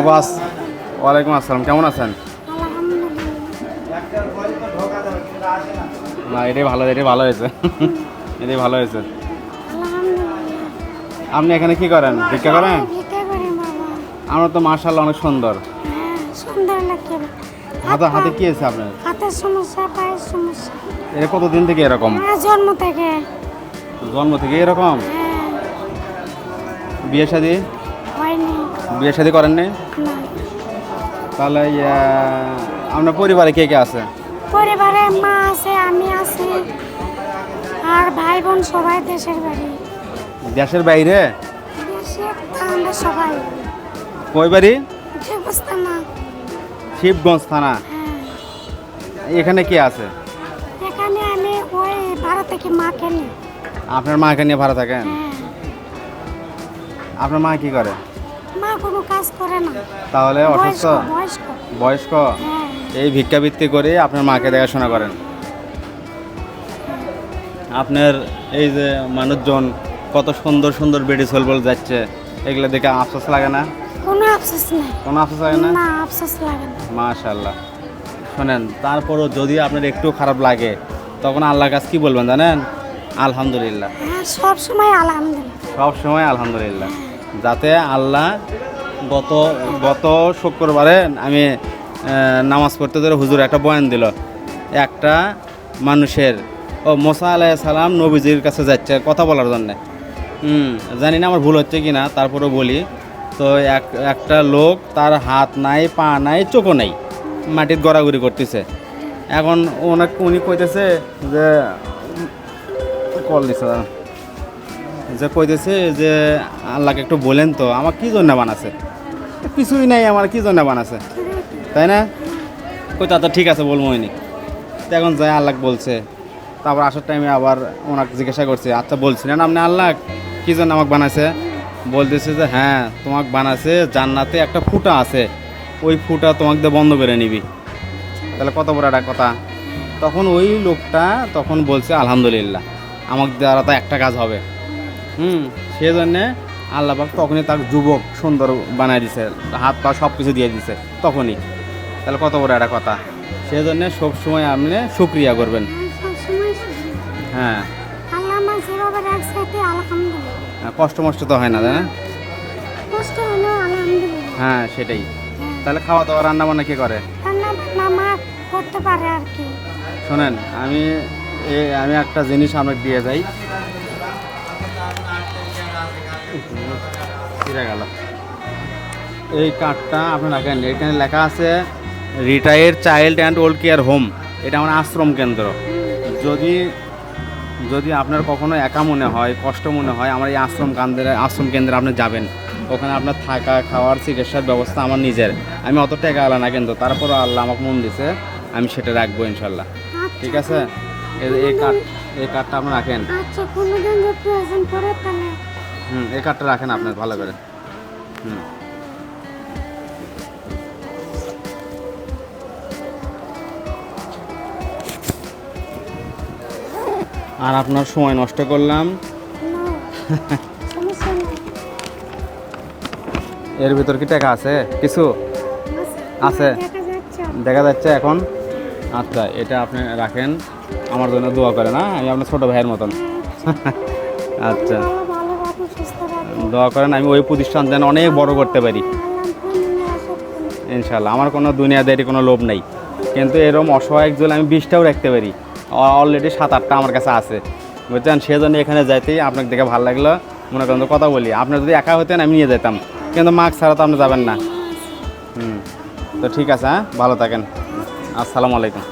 আপু ওয়ালাইকুম আসসালাম, কেমন আছেন? না এটাই ভালো হয়েছে এটাই ভালো হয়েছে। আপনি এখানে কি করেন, ভিক্ষা করেন? আমরা তো মাশাআল্লাহ অনেক সুন্দর। সুন্দর লাগে। হাতে কি আছে আপনার? হাতের সমস্যা, পায়ের সমস্যা। এটা কতদিন থেকে এরকম? জন্ম থেকে। জন্ম থেকে এরকম? বিয়ে শাদী হয়নি। বিয়ে শাদী করেননি? না। তাহলে আপনার পরিবারে কে কে আছে? পরিবারে মা আছে, আমি আছি, আর ভাই বোন সবাই দেশের বাড়ি। দেশের বাইরে? দেশে আমরা সবাই। কই বাড়ি? না। শিবগঞ্জ থানা। এখানে কে আছে? এখানে আমি ওই ভাড়া থেকে মাকে নিই। আপনার মাকে নিয়ে ভাড়া থাকেন? আপনার মা কি করে? মা কোনো কাজ করে না। তাহলে অসুস্থ? বয়স্ক? এই ভিক্ষাবৃত্তি করে আপনার মাকে দেখাশোনা করেন। আপনার এই যে মানুষজন কত সুন্দর সুন্দর বেডি সোলবল যাচ্ছে, এগুলো দেখে আফসোস লাগে না? কোনো আফসোস নেই। কোনো আফসোস লাগে না? না, আফসোস লাগে না। মাশাআল্লাহ। শোনেন, তারপরও যদি আপনার একটু খারাপ লাগে তখন আল্লাহর কাছে কি বলবেন জানেন? আলহামদুলিল্লাহ। সব সময় আলহামদুলিল্লাহ। সব সময় আলহামদুলিল্লাহ। যাতে আল্লাহ গত শুক্রবারে আমি নামাজ পড়তে ধরে হুজুর একটা বয়ান দিল, একটা মানুষের মুসা আলাইহিস সালাম নবীজির কাছে যাচ্ছে কথা বলার জন্যে। জানি না আমার ভুল হচ্ছে কি না, তারপরেও বলি। তো একটা লোক, তার হাত নাই, পা নাই, চোখও নাই, মাটির গড়াগড়ি করতেছে। এখন উনি কইতেছে যে কল দিছে, যে কইতেছে যে আল্লাহকে একটু বলেন তো আমার কি জন্য বানাছে। কিছুই নাই আমার, কি জন্য বানাছে, তাই না? কই তা তো ঠিক আছে বলবো হয়নি। এখন যায় আল্লাহ বলছে। তারপর আসার টাইমে আবার ওনাকে জিজ্ঞাসা করছে, আচ্ছা বলছিলেন আপনি আল্লাহ কি জন্য আমাকে বানাইছে? বলতেছে যে হ্যাঁ, তোমাকে বানাছে, জান্নাতে একটা ফুটা আছে, ওই ফুটা তোমাকে দিয়ে বন্ধ করে নিবি। তাহলে কত বড় একটা কথা। তখন ওই লোকটা তখন বলছে আলহামদুলিল্লাহ, আমাকে দ্বারা তো একটা কাজ হবে। সেই জন্যে আল্লাহ পাক তখনই তার যুবক সুন্দর বানাই দিছে, হাত পা সব কিছু দিয়ে দিছে তখনই। তাহলে কত বড় একটা কথা। সেই জন্য সবসময় আপনি শুকরিয়া করবেন। হ্যাঁ, কষ্ট মষ্ট তো হয় না, তাই না? হ্যাঁ সেটাই। তাহলে খাওয়া দাওয়া রান্না বান্না কে করে? করতে পারে আর কি। শোনেন, আমি একটা জিনিস আপনাকে দিয়ে যাই। গেল এই কার্ডটা আপনি রাখেন। এখানে লেখা আছে retired child and old care home. এটা আমার আশ্রম কেন্দ্র। যদি আপনার কখনো একা মনে হয়, কষ্ট মনে হয়, আমার এই আশ্রম কেন্দ্রে আপনি যাবেন। ওখানে আপনার থাকা, খাওয়ার, চিকিৎসার ব্যবস্থা আমার নিজের। আমি অত টাকা আলা না, কিন্তু তারপরও আল্লাহ আমাকে মন দিছে, আমি সেটা রাখবো ইনশাল্লাহ। ঠিক আছে? এই কার্ডটা আপনি রাখেন। এই কার্ডটা রাখেন আপনার ভালো করে। আর আপনার সময় নষ্ট করলাম। এর ভিতর কি টাকা আছে? কিছু আছে, দেখা যাচ্ছে এখন। আচ্ছা, এটা আপনি রাখেন, আমার জন্য দোয়া করেন। না, আমি আপনার ছোট ভাইয়ের মতন। আচ্ছা, দোয়া করেন আমি ওই প্রতিষ্ঠান যেন অনেক বড় করতে পারি ইনশাল্লাহ। আমার কোনো দুনিয়াদারি কোনো লোভ নেই, কিন্তু এরকম অসহায় একজন আমি 20টাও রাখতে পারি। অলরেডি 7-8টা আমার কাছে আছে, বুঝছেন? সেজন্য এখানে যাইতেই আপনাকে দেখে ভালো লাগলো। মনে করেন তো কথা বলি, আপনার যদি একা হতেন আমি নিয়ে যেতাম, কিন্তু মাস্ক ছাড়া তো আপনি যাবেন না। তো ঠিক আছে, হ্যাঁ, ভালো থাকেন। আসসালামু আলাইকুম।